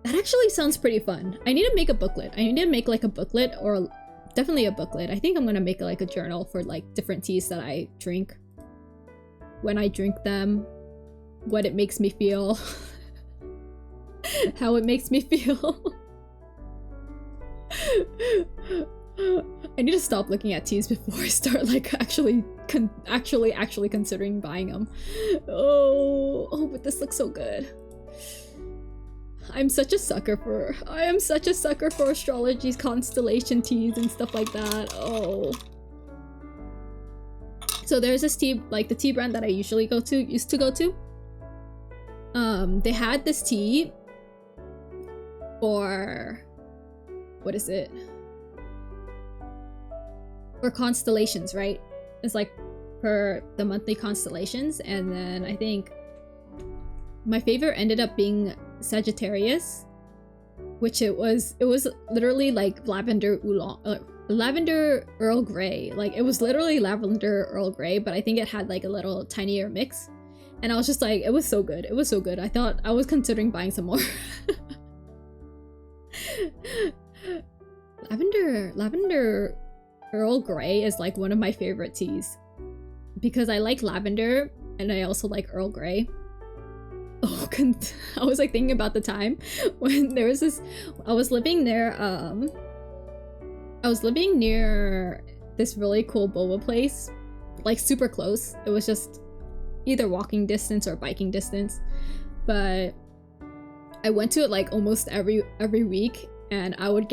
That actually sounds pretty fun. I need to make a booklet. I need to make like a booklet, or definitely a booklet. I think I'm gonna make like a journal for like different teas that I drink. When I drink them. What it makes me feel. How it makes me feel. I need to stop looking at teas before I start like actually considering buying them. Oh, but this looks so good. I am such a sucker for astrology, constellation teas and stuff like that. Oh. So there's this tea, like the tea brand that I used to go to. They had this tea for, what is it? For constellations, right? It's like for the monthly constellations, and then I think my favorite ended up being Sagittarius, which it was literally like lavender oolong, lavender Earl Grey. Like it was literally lavender Earl Grey, but I think it had like a little tinier mix. And I was just like, it was so good. It was so good. I thought I was considering buying some more. Lavender Earl Grey is like one of my favorite teas because I like lavender and I also like Earl Grey. Oh, I was like thinking about the time when there was this, I was living near this really cool boba place, like super close. It was just either walking distance or biking distance, but I went to it like almost every week, and I would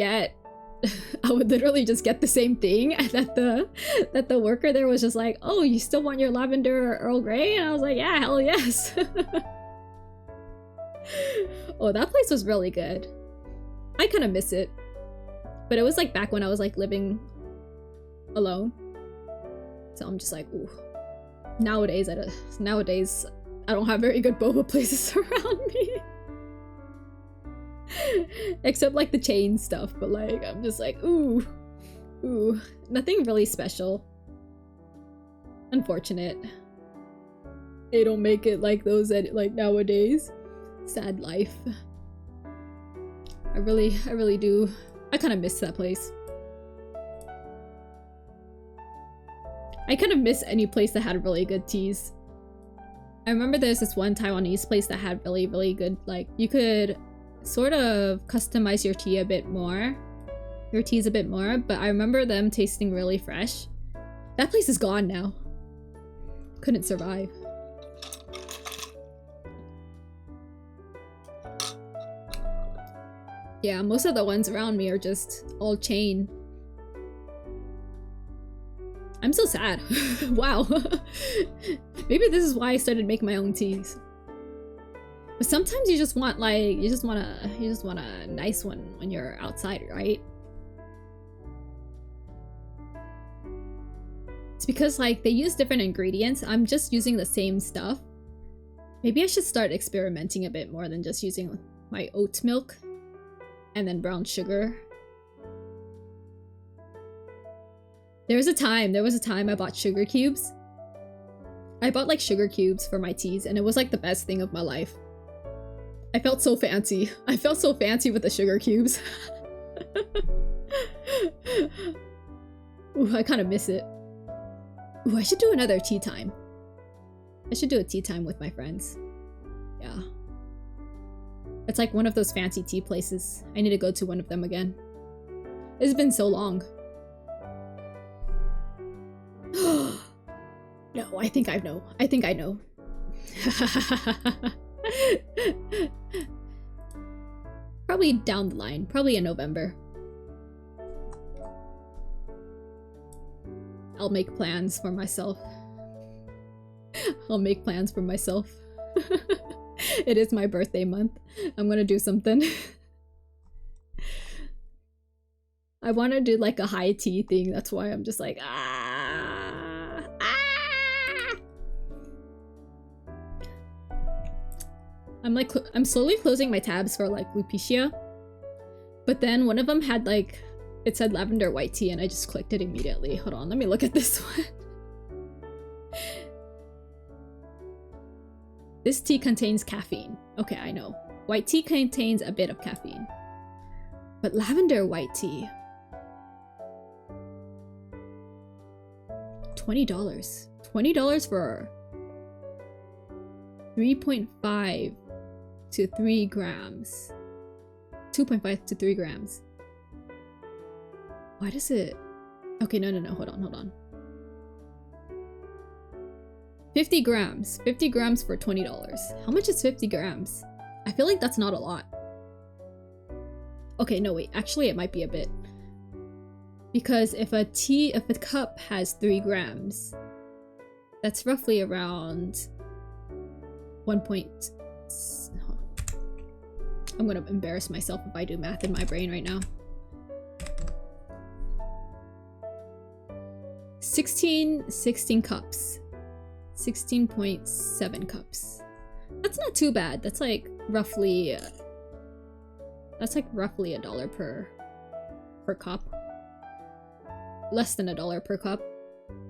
literally just get the same thing, and that the worker there was just like, "Oh, you still want your lavender Earl Grey?" And I was like, "Yeah, hell yes." Oh, that place was really good. I kind of miss it, but it was like back when I was like living alone, so I'm just like, ooh. Nowadays I don't have very good boba places around me. Except like the chain stuff, but like I'm just like, ooh, nothing really special. Unfortunate. They don't make it like those like nowadays. Sad life. I really do. I kind of miss that place. I kind of miss any place that had really good teas. I remember there's this one Taiwanese place that had really good, like, you could sort of customize your tea a bit more. Your teas a bit more, but I remember them tasting really fresh. That place is gone now. Couldn't survive. Yeah, most of the ones around me are just all chain. I'm so sad. Wow. Maybe this is why I started making my own teas. But sometimes you just want like, you just want a nice one when you're outside, right? It's because like they use different ingredients. I'm just using the same stuff. Maybe I should start experimenting a bit more than just using my oat milk and then brown sugar. There was a time I bought sugar cubes. I bought like sugar cubes for my teas, and it was like the best thing of my life. I felt so fancy. I felt so fancy with the sugar cubes. Ooh, I kind of miss it. Ooh, I should do another tea time. I should do a tea time with my friends. Yeah. It's like one of those fancy tea places. I need to go to one of them again. It's been so long. No, I think I know. I think I know. Probably down the line. Probably in November. I'll make plans for myself. I'll make plans for myself. It is my birthday month. I'm gonna do something. I want to do like a high tea thing. That's why I'm just like, I'm slowly closing my tabs for like Lupicia, but then one of them had like, it said lavender white tea, and I just clicked it immediately. Hold on, let me look at this one. This tea contains caffeine. Okay, I know. White tea contains a bit of caffeine. But lavender white tea. $20. $20 for 3.5 to 3 grams. 2.5 to 3 grams. Why does it... Okay, no, hold on. 50 grams. 50 grams for $20. How much is 50 grams? I feel like that's not a lot. Okay, no, wait. Actually, it might be a bit. Because if a cup has 3 grams, That's roughly around 1 point... I'm gonna embarrass myself if I do math in my brain right now. 16 cups. 16.7 cups. That's not too bad. That's like roughly $1 per cup. Less than $1 per cup.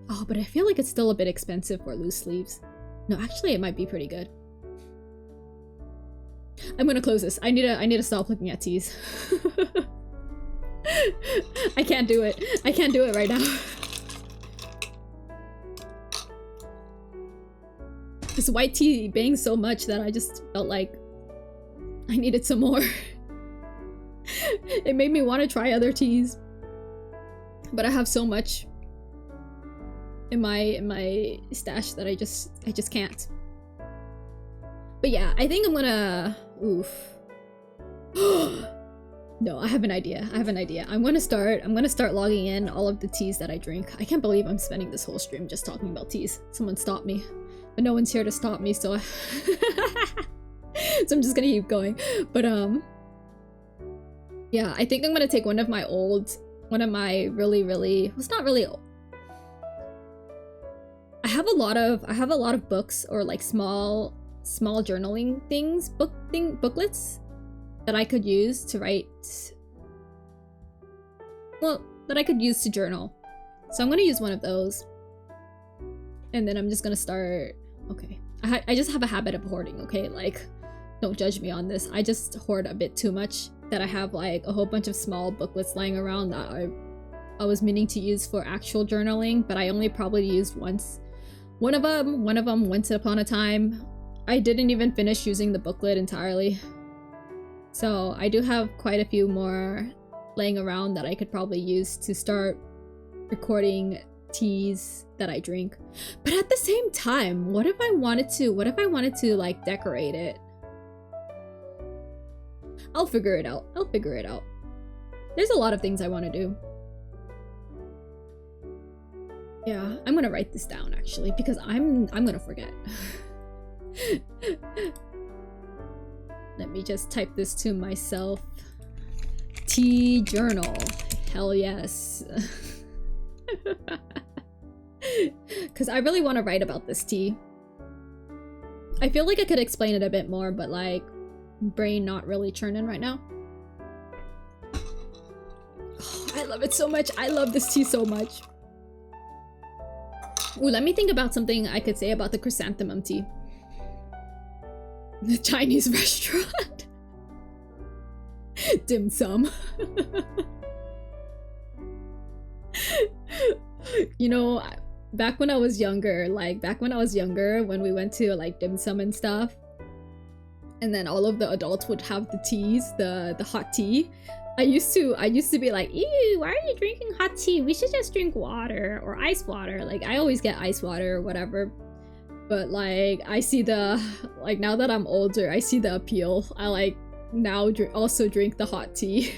Oh, but I feel like it's still a bit expensive for loose sleeves. No, actually it might be pretty good. I'm gonna close this. I need to stop looking at teas. I can't do it. I can't do it right now. This white tea bangs so much that I just felt like I needed some more. It made me want to try other teas, but I have so much in my stash that I just can't. But yeah, I think I'm gonna... Oof. No, I have an idea. I'm gonna start logging in all of the teas that I drink. I can't believe I'm spending this whole stream just talking about teas. Someone stop me. But no one's here to stop me, so so I'm just gonna keep going. But yeah, I think I'm gonna take one of my really it's not really old. I have a lot of books or like small journaling things, booklets that I could use to write, well, that I could use to journal. So I'm gonna use one of those, and then I'm just gonna start. Okay, I just have a habit of hoarding, okay? Like, don't judge me on this. I just hoard a bit too much, that I have like a whole bunch of small booklets lying around that I was meaning to use for actual journaling, but I only probably used once. One of them, once upon a time, I didn't even finish using the booklet entirely. So I do have quite a few more laying around that I could probably use to start recording teas that I drink. But at the same time, what if I wanted to like decorate it? I'll figure it out. There's a lot of things I want to do. Yeah, I'm gonna write this down actually, because I'm gonna forget. Let me just type this to myself. Tea journal. Hell yes. Because I really want to write about this tea. I feel like I could explain it a bit more, but like, brain not really churning right now. Oh, I love it so much. I love this tea so much. Ooh, let me think about something I could say about the chrysanthemum tea. The Chinese restaurant. Dim sum. You know, back when I was younger, when we went to like dim sum and stuff, and then all of the adults would have the teas, the hot tea. I used to be like, ew, why are you drinking hot tea? We should just drink water or ice water. Like, I always get ice water or whatever. But like, I see like, now that I'm older, I see the appeal. I like now also drink the hot tea.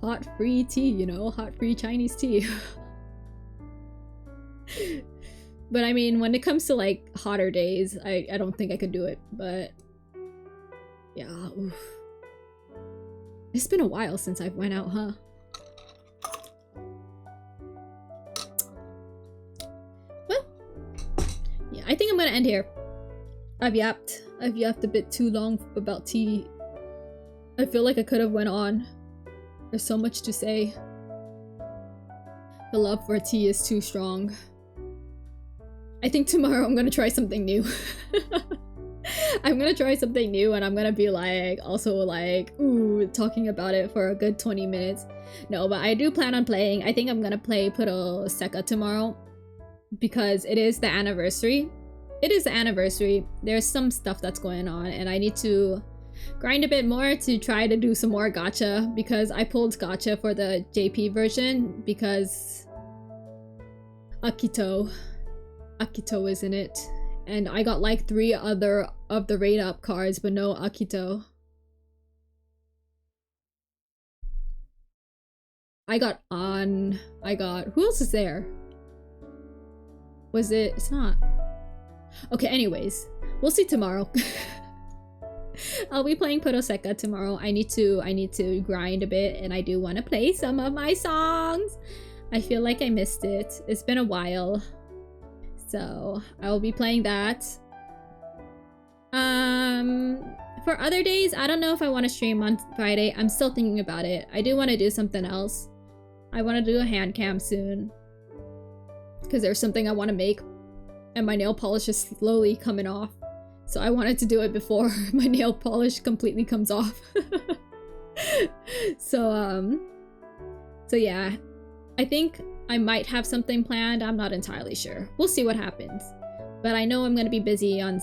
Hot free tea, you know, hot free Chinese tea. But I mean, when it comes to like hotter days, I don't think I could do it, but yeah, oof. It's been a while since I've went out, huh? Well, yeah, I think I'm gonna end here. I've yapped a bit too long about tea. I feel like I could have went on. There's so much to say. The love for tea is too strong. I think tomorrow I'm gonna try something new. I'm gonna try something new, and I'm gonna be like, also like, ooh, talking about it for a good 20 minutes. No, but I do plan on playing. I think I'm gonna play Puro Seka tomorrow, because it is the anniversary. There's some stuff that's going on, and I need to grind a bit more to try to do some more gacha, because I pulled gacha for the JP version because Akito is in it, and I got like 3 other of the rate up cards but no Akito. I got who else is there? Was it? It's not. Okay, anyways. We'll see tomorrow. I'll be playing Poroseka tomorrow. I need to grind a bit, and I do want to play some of my songs. I feel like I missed it. It's been a while. So I will be playing that. For other days, I don't know if I want to stream on Friday. I'm still thinking about it. I do want to do something else. I want to do a hand cam soon. Because there's something I want to make. And my nail polish is slowly coming off. So I wanted to do it before my nail polish completely comes off. So yeah. I think I might have something planned. I'm not entirely sure. We'll see what happens. But I know I'm going to be busy on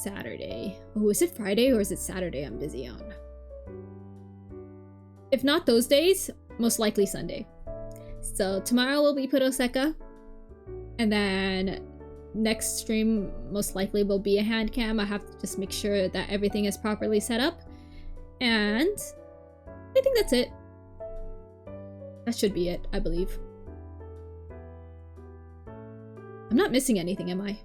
Saturday. Oh, is it Friday or is it Saturday I'm busy on? If not those days, most likely Sunday. So tomorrow will be Poroseka. And then next stream most likely will be a hand cam. I have to just make sure that everything is properly set up. And I think that's it. That should be it, I believe. I'm not missing anything, am I?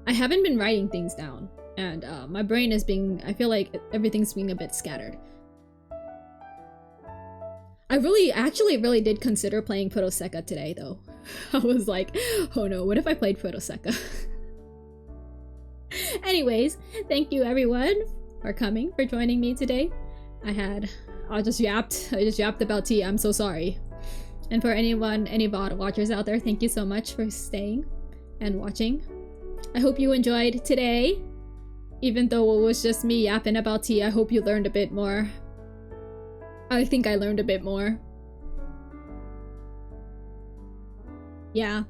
I haven't been writing things down, and my brain is being, I feel like everything's being a bit scattered. I really did consider playing Poroseka today, though. I was like, oh no, what if I played Poroseka? Anyways, thank you everyone for coming, for joining me today. I just yapped about tea. I'm so sorry. And for any VOD watchers out there, thank you so much for staying and watching. I hope you enjoyed today. Even though it was just me yapping about tea, I hope you learned a bit more. I think I learned a bit more. Yeah.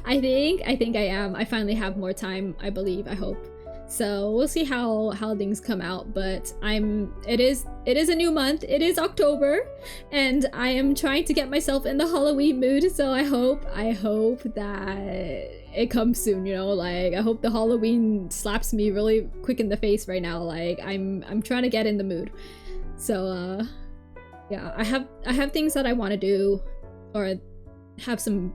I think I am. I finally have more time, I believe, I hope. So we'll see how things come out, but it is a new month. It is October, and I am trying to get myself in the Halloween mood, so I hope that it comes soon, you know, like I hope the Halloween slaps me really quick in the face right now. Like I'm trying to get in the mood. So yeah, I have things that I want to do, or have some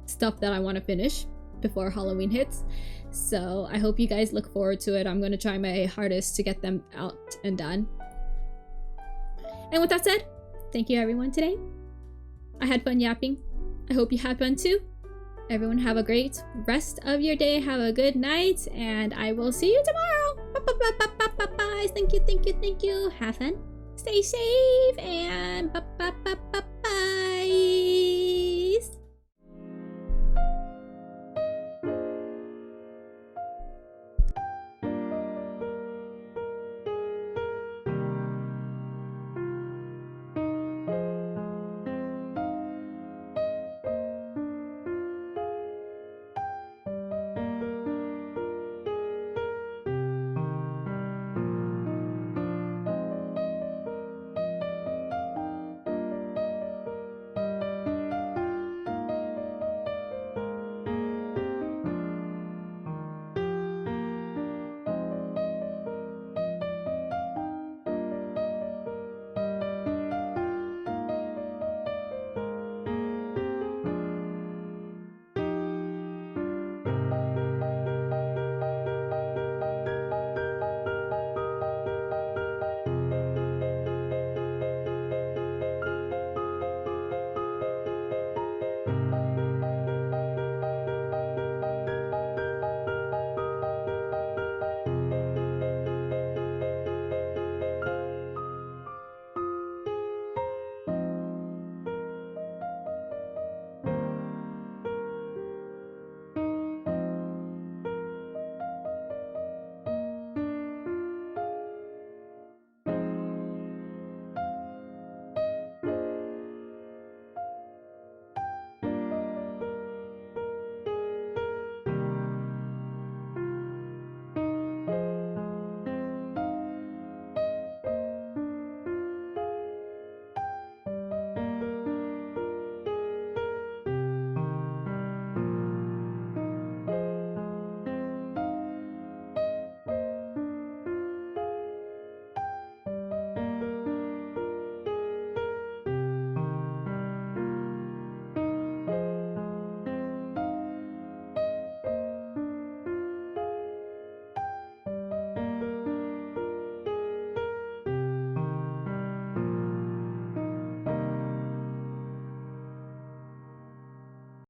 stuff that I want to finish before Halloween hits. So I hope you guys look forward to it. I'm going to try my hardest to get them out and done. And with that said, thank you everyone today. I had fun yapping. I hope you had fun too. Everyone have a great rest of your day. Have a good night, and I will see you tomorrow. Bye. Thank you. Have fun. Stay safe, and bye.